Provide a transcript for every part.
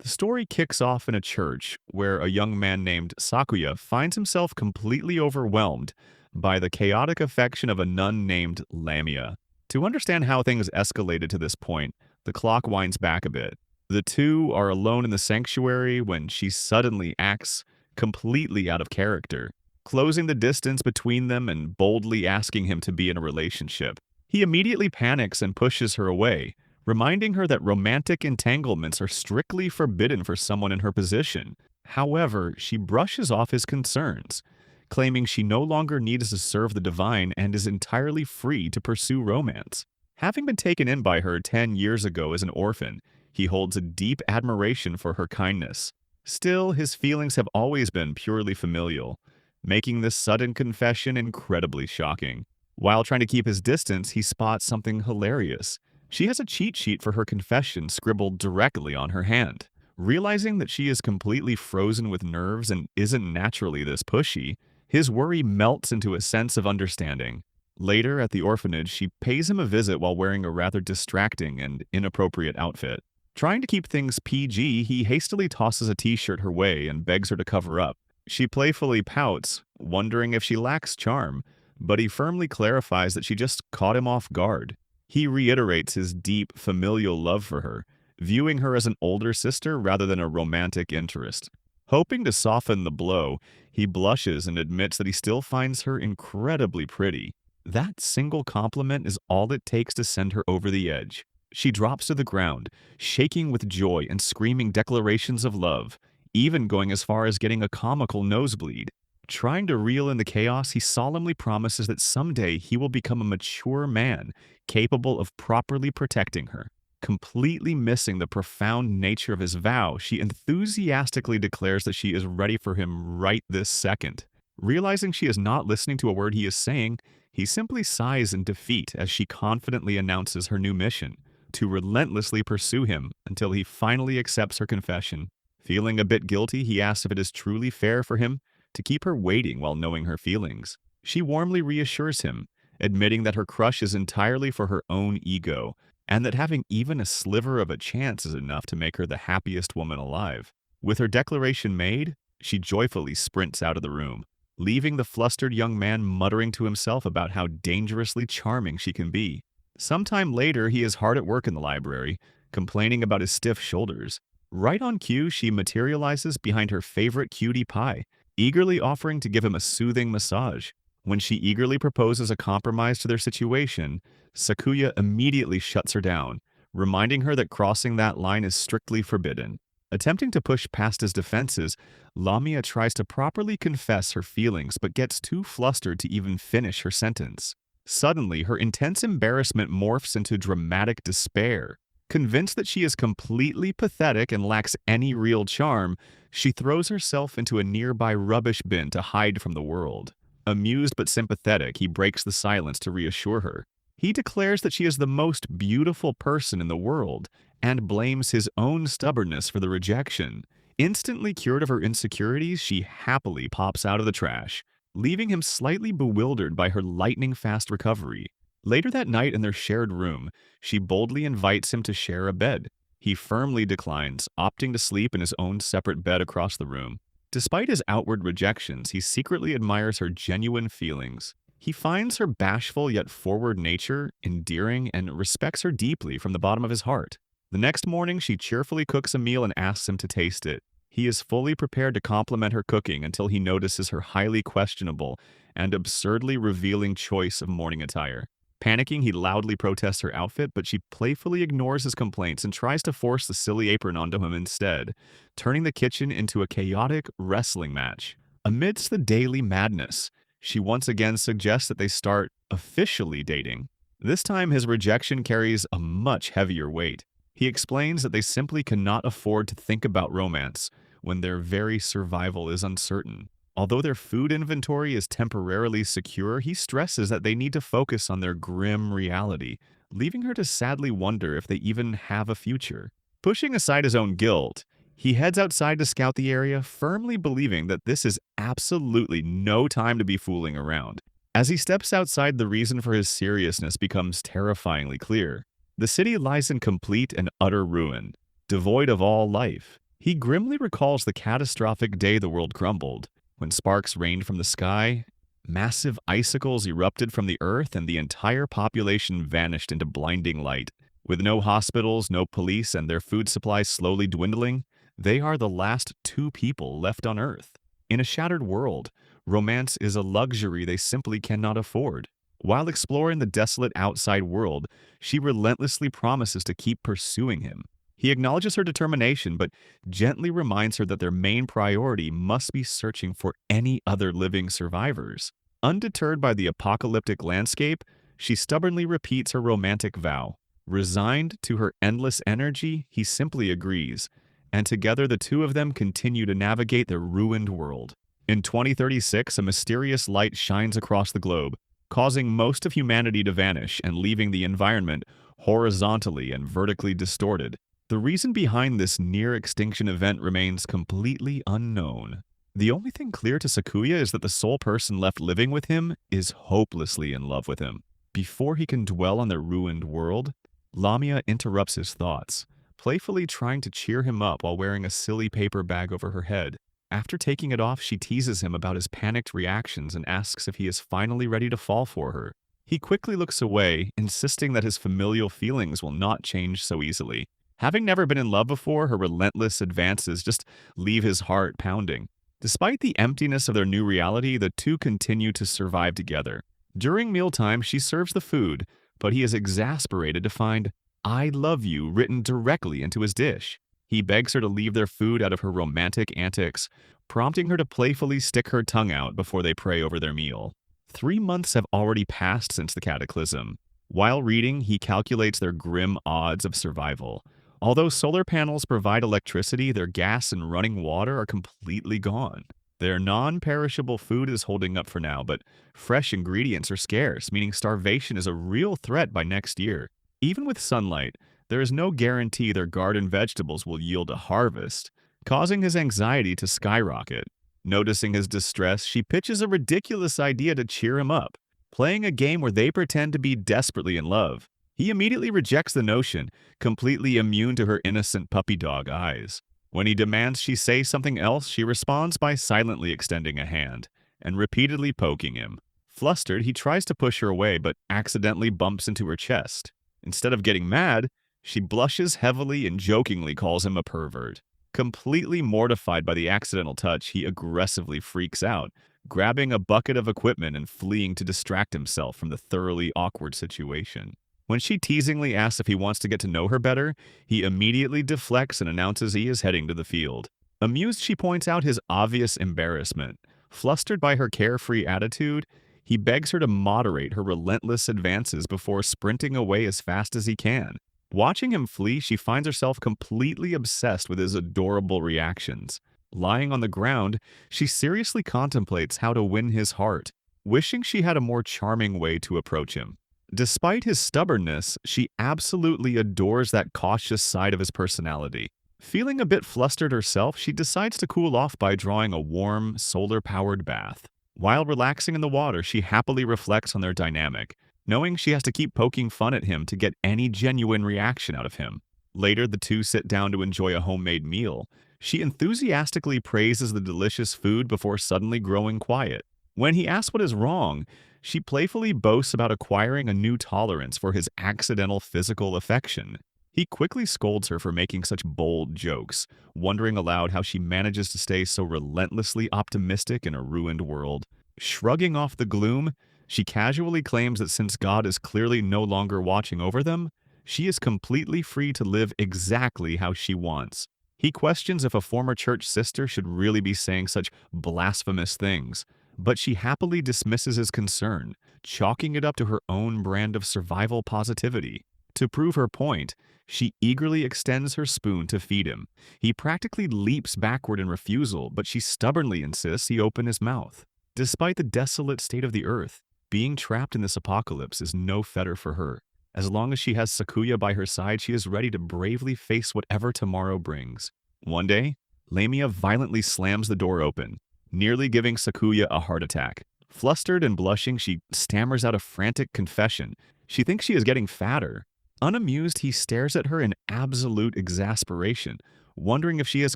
The story kicks off in a church where a young man named Sakuya finds himself completely overwhelmed by the chaotic affection of a nun named Lamia. To understand how things escalated to this point, the clock winds back a bit. The two are alone in the sanctuary when she suddenly acts completely out of character, closing the distance between them and boldly asking him to be in a relationship. He immediately panics and pushes her away, reminding her that romantic entanglements are strictly forbidden for someone in her position. However, she brushes off his concerns, claiming she no longer needs to serve the divine and is entirely free to pursue romance. Having been taken in by her 10 years ago as an orphan, he holds a deep admiration for her kindness. Still, his feelings have always been purely familial, making this sudden confession incredibly shocking. While trying to keep his distance, he spots something hilarious. She has a cheat sheet for her confession scribbled directly on her hand. Realizing that she is completely frozen with nerves and isn't naturally this pushy, his worry melts into a sense of understanding. Later, at the orphanage, she pays him a visit while wearing a rather distracting and inappropriate outfit. Trying to keep things PG, he hastily tosses a t-shirt her way and begs her to cover up. She playfully pouts, wondering if she lacks charm, but he firmly clarifies that she just caught him off guard. He reiterates his deep, familial love for her, viewing her as an older sister rather than a romantic interest. Hoping to soften the blow, he blushes and admits that he still finds her incredibly pretty. That single compliment is all it takes to send her over the edge. She drops to the ground, shaking with joy and screaming declarations of love, even going as far as getting a comical nosebleed. Trying to reel in the chaos, he solemnly promises that someday he will become a mature man, capable of properly protecting her. Completely missing the profound nature of his vow, she enthusiastically declares that she is ready for him right this second. Realizing she is not listening to a word he is saying, he simply sighs in defeat as she confidently announces her new mission, to relentlessly pursue him until he finally accepts her confession. Feeling a bit guilty, he asks if it is truly fair for him to keep her waiting while knowing her feelings. She warmly reassures him, admitting that her crush is entirely for her own ego, and that having even a sliver of a chance is enough to make her the happiest woman alive. With her declaration made, she joyfully sprints out of the room, leaving the flustered young man muttering to himself about how dangerously charming she can be. Sometime later, he is hard at work in the library, complaining about his stiff shoulders. Right on cue, she materializes behind her favorite cutie pie, eagerly offering to give him a soothing massage. When she eagerly proposes a compromise to their situation, Sakuya immediately shuts her down, reminding her that crossing that line is strictly forbidden. Attempting to push past his defenses, Lamia tries to properly confess her feelings but gets too flustered to even finish her sentence. Suddenly, her intense embarrassment morphs into dramatic despair. Convinced that she is completely pathetic and lacks any real charm, she throws herself into a nearby rubbish bin to hide from the world. Amused but sympathetic, he breaks the silence to reassure her. He declares that she is the most beautiful person in the world and blames his own stubbornness for the rejection. Instantly cured of her insecurities, she happily pops out of the trash, leaving him slightly bewildered by her lightning-fast recovery. Later that night in their shared room, she boldly invites him to share a bed. He firmly declines, opting to sleep in his own separate bed across the room. Despite his outward rejections, he secretly admires her genuine feelings. He finds her bashful yet forward nature endearing and respects her deeply from the bottom of his heart. The next morning, she cheerfully cooks a meal and asks him to taste it. He is fully prepared to compliment her cooking until he notices her highly questionable and absurdly revealing choice of morning attire. Panicking, he loudly protests her outfit, but she playfully ignores his complaints and tries to force the silly apron onto him instead, turning the kitchen into a chaotic wrestling match. Amidst the daily madness, she once again suggests that they start officially dating. This time, his rejection carries a much heavier weight. He explains that they simply cannot afford to think about romance when their very survival is uncertain. Although their food inventory is temporarily secure, he stresses that they need to focus on their grim reality, leaving her to sadly wonder if they even have a future. Pushing aside his own guilt, he heads outside to scout the area, firmly believing that this is absolutely no time to be fooling around. As he steps outside, the reason for his seriousness becomes terrifyingly clear. The city lies in complete and utter ruin, devoid of all life. He grimly recalls the catastrophic day the world crumbled, when sparks rained from the sky, massive icicles erupted from the earth, and the entire population vanished into blinding light. With no hospitals, no police, and their food supplies slowly dwindling, they are the last two people left on Earth. In a shattered world, romance is a luxury they simply cannot afford. While exploring the desolate outside world, she relentlessly promises to keep pursuing him. He acknowledges her determination, but gently reminds her that their main priority must be searching for any other living survivors. Undeterred by the apocalyptic landscape, she stubbornly repeats her romantic vow. Resigned to her endless energy, he simply agrees, and together the two of them continue to navigate their ruined world. In 2036, a mysterious light shines across the globe, causing most of humanity to vanish and leaving the environment horizontally and vertically distorted. The reason behind this near-extinction event remains completely unknown. The only thing clear to Sakuya is that the sole person left living with him is hopelessly in love with him. Before he can dwell on their ruined world, Lamia interrupts his thoughts, playfully trying to cheer him up while wearing a silly paper bag over her head. After taking it off, she teases him about his panicked reactions and asks if he is finally ready to fall for her. He quickly looks away, insisting that his familial feelings will not change so easily. Having never been in love before, her relentless advances just leave his heart pounding. Despite the emptiness of their new reality, the two continue to survive together. During mealtime, she serves the food, but he is exasperated to find "I love you" written directly into his dish. He begs her to leave their food out of her romantic antics, prompting her to playfully stick her tongue out before they pray over their meal. 3 months have already passed since the cataclysm. While reading, he calculates their grim odds of survival. Although solar panels provide electricity, their gas and running water are completely gone. Their non-perishable food is holding up for now, but fresh ingredients are scarce, meaning starvation is a real threat by next year. Even with sunlight, there is no guarantee their garden vegetables will yield a harvest, causing his anxiety to skyrocket. Noticing his distress, she pitches a ridiculous idea to cheer him up, playing a game where they pretend to be desperately in love. He immediately rejects the notion, completely immune to her innocent puppy dog eyes. When he demands she say something else, she responds by silently extending a hand and repeatedly poking him. Flustered, he tries to push her away but accidentally bumps into her chest. Instead of getting mad, she blushes heavily and jokingly calls him a pervert. Completely mortified by the accidental touch, he aggressively freaks out, grabbing a bucket of equipment and fleeing to distract himself from the thoroughly awkward situation. When she teasingly asks if he wants to get to know her better, he immediately deflects and announces he is heading to the field. Amused, she points out his obvious embarrassment. Flustered by her carefree attitude, he begs her to moderate her relentless advances before sprinting away as fast as he can. Watching him flee, she finds herself completely obsessed with his adorable reactions. Lying on the ground, she seriously contemplates how to win his heart, wishing she had a more charming way to approach him. Despite his stubbornness, she absolutely adores that cautious side of his personality. Feeling a bit flustered herself, she decides to cool off by drawing a warm, solar-powered bath. While relaxing in the water, she happily reflects on their dynamic, knowing she has to keep poking fun at him to get any genuine reaction out of him. Later, the two sit down to enjoy a homemade meal. She enthusiastically praises the delicious food before suddenly growing quiet. When he asks what is wrong, she playfully boasts about acquiring a new tolerance for his accidental physical affection. He quickly scolds her for making such bold jokes, wondering aloud how she manages to stay so relentlessly optimistic in a ruined world. Shrugging off the gloom, she casually claims that since God is clearly no longer watching over them, she is completely free to live exactly how she wants. He questions if a former church sister should really be saying such blasphemous things, but she happily dismisses his concern, chalking it up to her own brand of survival positivity. To prove her point, she eagerly extends her spoon to feed him. He practically leaps backward in refusal, but she stubbornly insists he open his mouth. Despite the desolate state of the earth, being trapped in this apocalypse is no fetter for her. As long as she has Sakuya by her side, she is ready to bravely face whatever tomorrow brings. One day, Lamia violently slams the door open, nearly giving Sakuya a heart attack. Flustered and blushing, she stammers out a frantic confession. She thinks she is getting fatter. Unamused, he stares at her in absolute exasperation, wondering if she has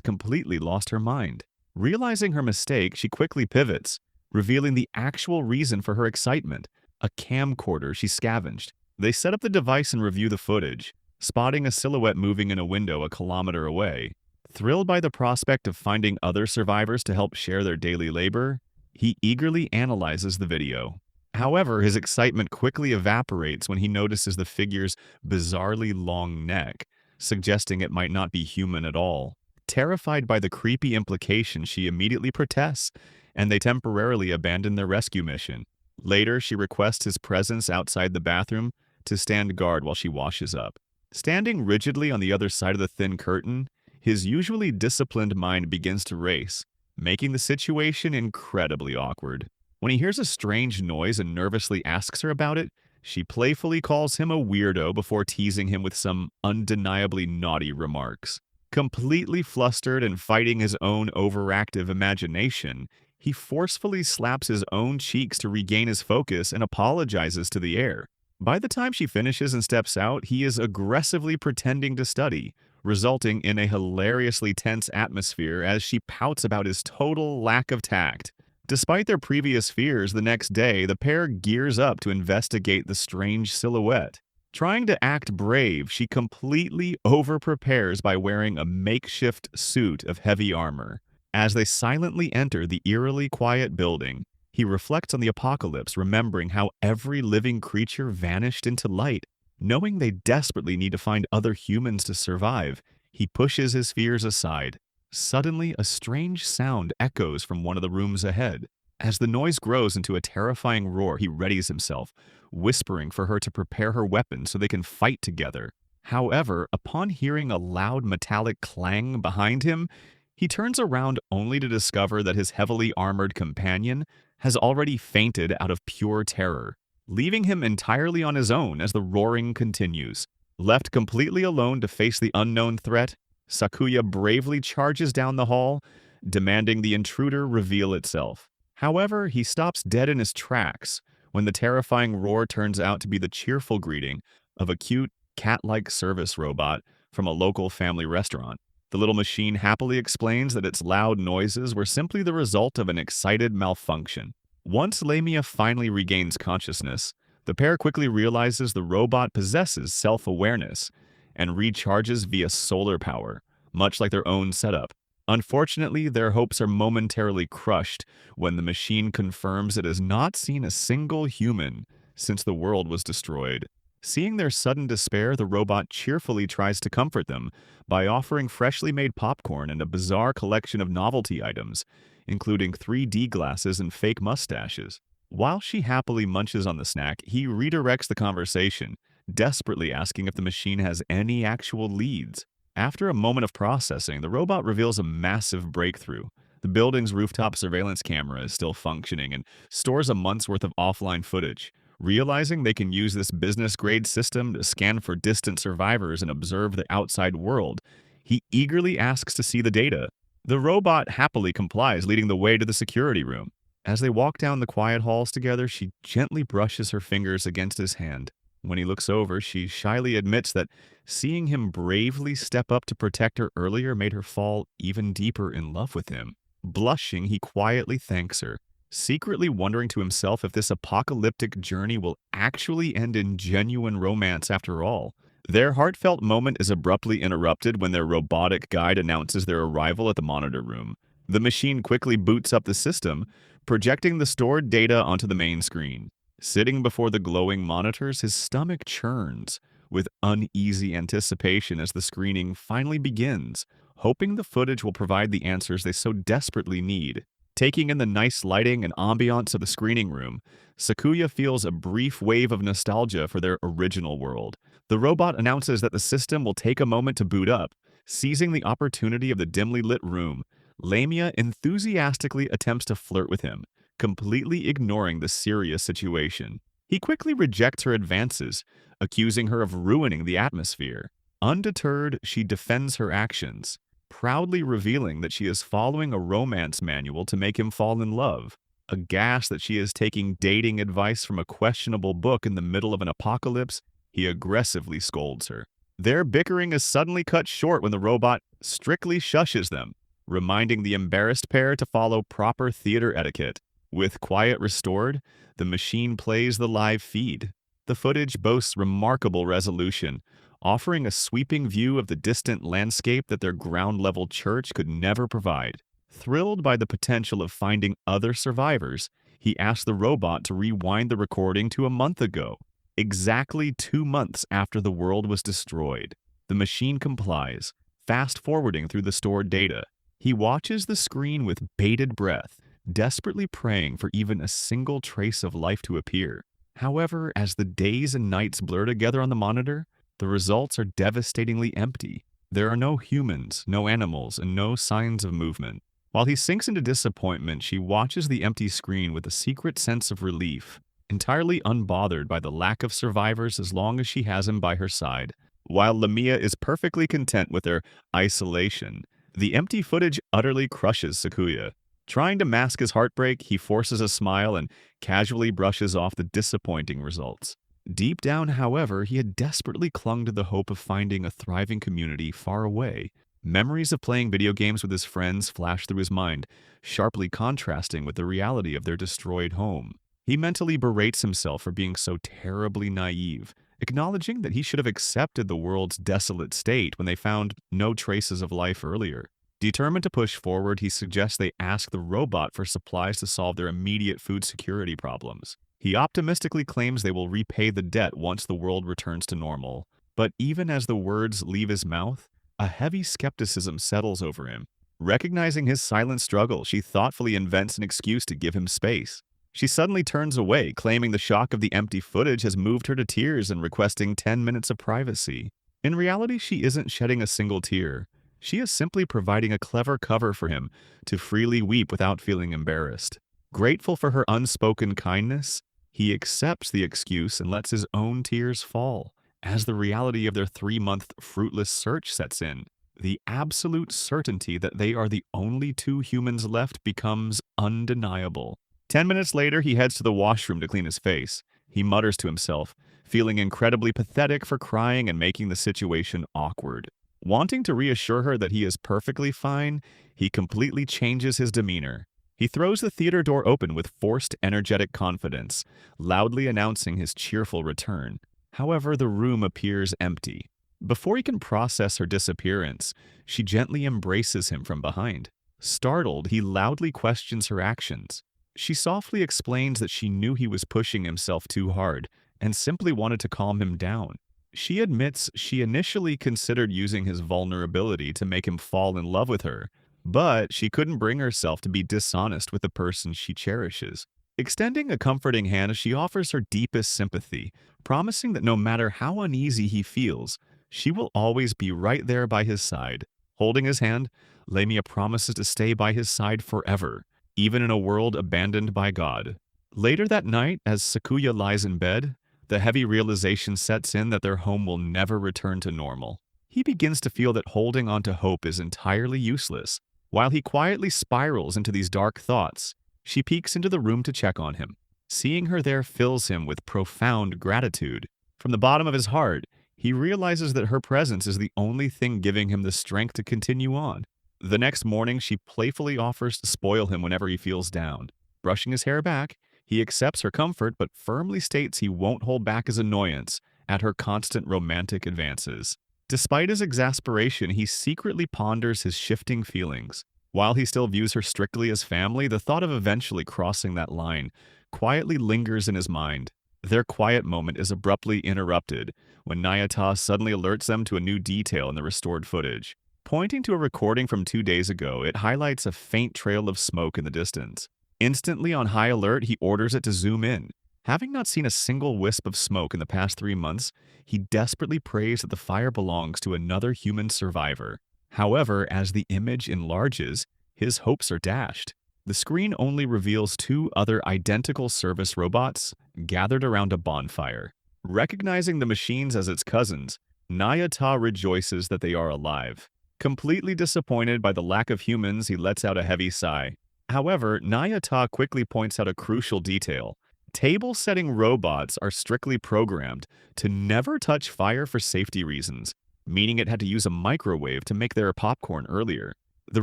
completely lost her mind. Realizing her mistake, she quickly pivots, revealing the actual reason for her excitement, a camcorder she scavenged. They set up the device and review the footage, spotting a silhouette moving in a window a kilometer away. Thrilled by the prospect of finding other survivors to help share their daily labor, he eagerly analyzes the video. However, his excitement quickly evaporates when he notices the figure's bizarrely long neck, suggesting it might not be human at all. Terrified by the creepy implication, she immediately protests, and they temporarily abandon their rescue mission. Later, she requests his presence outside the bathroom to stand guard while she washes up. Standing rigidly on the other side of the thin curtain, his usually disciplined mind begins to race, making the situation incredibly awkward. When he hears a strange noise and nervously asks her about it, she playfully calls him a weirdo before teasing him with some undeniably naughty remarks. Completely flustered and fighting his own overactive imagination, he forcefully slaps his own cheeks to regain his focus and apologizes to the air. By the time she finishes and steps out, he is aggressively pretending to study, resulting in a hilariously tense atmosphere as she pouts about his total lack of tact. Despite their previous fears, the next day, the pair gears up to investigate the strange silhouette. Trying to act brave, she completely over-prepares by wearing a makeshift suit of heavy armor. As they silently enter the eerily quiet building, he reflects on the apocalypse, remembering how every living creature vanished into light. Knowing they desperately need to find other humans to survive, he pushes his fears aside. Suddenly, a strange sound echoes from one of the rooms ahead. As the noise grows into a terrifying roar, he readies himself, whispering for her to prepare her weapon so they can fight together. However, upon hearing a loud metallic clang behind him, he turns around only to discover that his heavily armored companion has already fainted out of pure terror, leaving him entirely on his own as the roaring continues. Left completely alone to face the unknown threat, Sakuya bravely charges down the hall, demanding the intruder reveal itself. However, he stops dead in his tracks when the terrifying roar turns out to be the cheerful greeting of a cute, cat-like service robot from a local family restaurant. The little machine happily explains that its loud noises were simply the result of an excited malfunction. Once Lamia finally regains consciousness, the pair quickly realizes the robot possesses self-awareness and recharges via solar power, much like their own setup. Unfortunately, their hopes are momentarily crushed when the machine confirms it has not seen a single human since the world was destroyed. Seeing their sudden despair, the robot cheerfully tries to comfort them by offering freshly made popcorn and a bizarre collection of novelty items, including 3D glasses and fake mustaches. While she happily munches on the snack, he redirects the conversation, desperately asking if the machine has any actual leads. After a moment of processing, the robot reveals a massive breakthrough. The building's rooftop surveillance camera is still functioning and stores a month's worth of offline footage. Realizing they can use this business-grade system to scan for distant survivors and observe the outside world, he eagerly asks to see the data. The robot happily complies, leading the way to the security room. As they walk down the quiet halls together, she gently brushes her fingers against his hand. When he looks over, she shyly admits that seeing him bravely step up to protect her earlier made her fall even deeper in love with him. Blushing, he quietly thanks her, secretly wondering to himself if this apocalyptic journey will actually end in genuine romance after all. Their heartfelt moment is abruptly interrupted when their robotic guide announces their arrival at the monitor room. The machine quickly boots up the system, projecting the stored data onto the main screen. Sitting before the glowing monitors, his stomach churns with uneasy anticipation as the screening finally begins, hoping the footage will provide the answers they so desperately need. Taking in the nice lighting and ambiance of the screening room, Sakuya feels a brief wave of nostalgia for their original world. The robot announces that the system will take a moment to boot up. Seizing the opportunity of the dimly lit room, Lamia enthusiastically attempts to flirt with him, completely ignoring the serious situation. He quickly rejects her advances, accusing her of ruining the atmosphere. Undeterred, she defends her actions, proudly revealing that she is following a romance manual to make him fall in love. Aghast that she is taking dating advice from a questionable book in the middle of an apocalypse, he aggressively scolds her. Their bickering is suddenly cut short when the robot strictly shushes them, reminding the embarrassed pair to follow proper theater etiquette. With quiet restored, the machine plays the live feed. The footage boasts remarkable resolution, offering a sweeping view of the distant landscape that their ground-level church could never provide. Thrilled by the potential of finding other survivors, he asked the robot to rewind the recording to a month ago, exactly 2 months after the world was destroyed. The machine complies, fast-forwarding through the stored data. He watches the screen with bated breath, desperately praying for even a single trace of life to appear. However, as the days and nights blur together on the monitor, the results are devastatingly empty. There are no humans, no animals, and no signs of movement. While he sinks into disappointment, she watches the empty screen with a secret sense of relief, entirely unbothered by the lack of survivors as long as she has him by her side. While Lamia is perfectly content with their isolation, the empty footage utterly crushes Sakuya. Trying to mask his heartbreak, he forces a smile and casually brushes off the disappointing results. Deep down, however, he had desperately clung to the hope of finding a thriving community far away. Memories of playing video games with his friends flashed through his mind, sharply contrasting with the reality of their destroyed home. He mentally berates himself for being so terribly naive, acknowledging that he should have accepted the world's desolate state when they found no traces of life earlier. Determined to push forward, he suggests they ask the robot for supplies to solve their immediate food security problems. He optimistically claims they will repay the debt once the world returns to normal. But even as the words leave his mouth, a heavy skepticism settles over him. Recognizing his silent struggle, she thoughtfully invents an excuse to give him space. She suddenly turns away, claiming the shock of the empty footage has moved her to tears and requesting 10 minutes of privacy. In reality, she isn't shedding a single tear. She is simply providing a clever cover for him to freely weep without feeling embarrassed. Grateful for her unspoken kindness, he accepts the excuse and lets his own tears fall. As the reality of their 3-month fruitless search sets in, the absolute certainty that they are the only two humans left becomes undeniable. 10 minutes later, he heads to the washroom to clean his face. He mutters to himself, feeling incredibly pathetic for crying and making the situation awkward. Wanting to reassure her that he is perfectly fine, he completely changes his demeanor. He throws the theater door open with forced energetic confidence, loudly announcing his cheerful return. However, the room appears empty. Before he can process her disappearance, she gently embraces him from behind. Startled, he loudly questions her actions. She softly explains that she knew he was pushing himself too hard and simply wanted to calm him down. She admits she initially considered using his vulnerability to make him fall in love with her, but she couldn't bring herself to be dishonest with the person she cherishes. Extending a comforting hand, she offers her deepest sympathy, promising that no matter how uneasy he feels, she will always be right there by his side. Holding his hand, Lamia promises to stay by his side forever, even in a world abandoned by God. Later that night, as Sakuya lies in bed, the heavy realization sets in that their home will never return to normal. He begins to feel that holding on to hope is entirely useless. While he quietly spirals into these dark thoughts, she peeks into the room to check on him. Seeing her there fills him with profound gratitude. From the bottom of his heart, he realizes that her presence is the only thing giving him the strength to continue on. The next morning, she playfully offers to spoil him whenever he feels down. Brushing his hair back, he accepts her comfort but firmly states he won't hold back his annoyance at her constant romantic advances. Despite his exasperation, he secretly ponders his shifting feelings. While he still views her strictly as family, the thought of eventually crossing that line quietly lingers in his mind. Their quiet moment is abruptly interrupted when Nayata suddenly alerts them to a new detail in the restored footage. Pointing to a recording from 2 days ago, it highlights a faint trail of smoke in the distance. Instantly on high alert, he orders it to zoom in. Having not seen a single wisp of smoke in the past 3 months, he desperately prays that the fire belongs to another human survivor. However, as the image enlarges, his hopes are dashed. The screen only reveals 2 other identical service robots gathered around a bonfire. Recognizing the machines as its cousins, Nayata rejoices that they are alive. Completely disappointed by the lack of humans, he lets out a heavy sigh. However, Nayata quickly points out a crucial detail. Table-setting robots are strictly programmed to never touch fire for safety reasons. meaning it had to use a microwave to make their popcorn earlier. The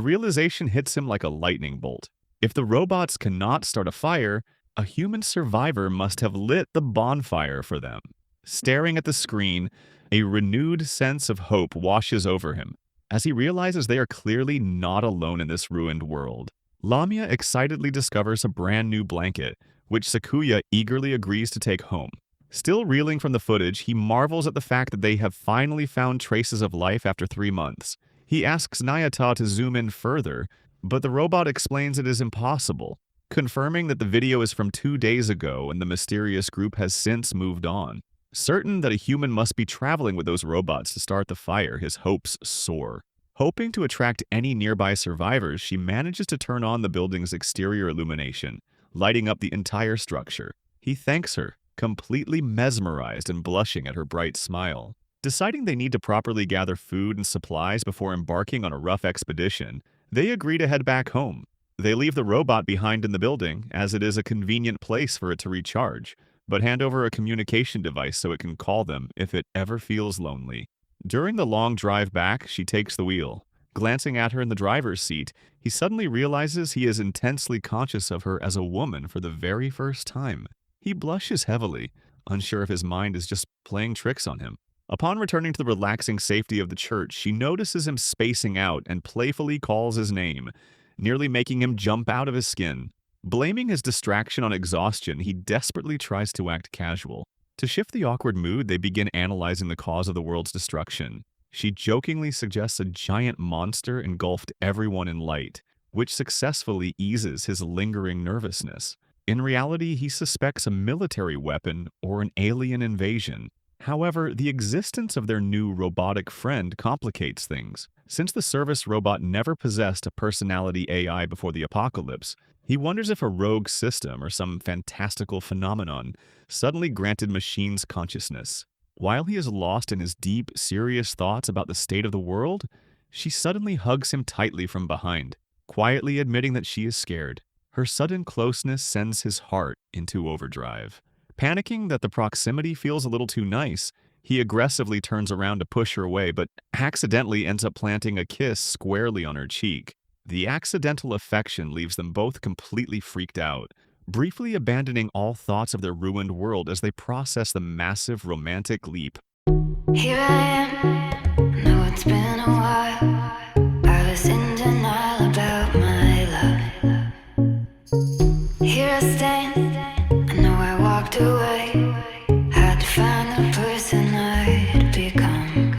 realization hits him like a lightning bolt. If the robots cannot start a fire, a human survivor must have lit the bonfire for them. Staring at the screen, a renewed sense of hope washes over him as he realizes they are clearly not alone in this ruined world. Lamia excitedly discovers a brand new blanket, which Sakuya eagerly agrees to take home. Still reeling from the footage, he marvels at the fact that they have finally found traces of life after 3 months. He asks Nayata to zoom in further, but the robot explains it is impossible, confirming that the video is from 2 days ago and the mysterious group has since moved on. Certain that a human must be traveling with those robots to start the fire, his hopes soar. Hoping to attract any nearby survivors, she manages to turn on the building's exterior illumination, lighting up the entire structure. He thanks her, completely mesmerized and blushing at her bright smile. Deciding they need to properly gather food and supplies before embarking on a rough expedition, they agree to head back home. They leave the robot behind in the building, as it is a convenient place for it to recharge, but hand over a communication device so it can call them if it ever feels lonely. During the long drive back, she takes the wheel. Glancing at her in the driver's seat, he suddenly realizes he is intensely conscious of her as a woman for the very first time. He blushes heavily, unsure if his mind is just playing tricks on him. Upon returning to the relaxing safety of the church, she notices him spacing out and playfully calls his name, nearly making him jump out of his skin. Blaming his distraction on exhaustion, he desperately tries to act casual. To shift the awkward mood, they begin analyzing the cause of the world's destruction. She jokingly suggests a giant monster engulfed everyone in light, which successfully eases his lingering nervousness. In reality, he suspects a military weapon or an alien invasion. However, the existence of their new robotic friend complicates things. Since the service robot never possessed a personality AI before the apocalypse, he wonders if a rogue system or some fantastical phenomenon suddenly granted machines consciousness. While he is lost in his deep, serious thoughts about the state of the world, she suddenly hugs him tightly from behind, quietly admitting that she is scared. Her sudden closeness sends his heart into overdrive. Panicking that the proximity feels a little too nice, he aggressively turns around to push her away, but accidentally ends up planting a kiss squarely on her cheek. The accidental affection leaves them both completely freaked out, briefly abandoning all thoughts of their ruined world as they process the massive romantic leap. Here I am.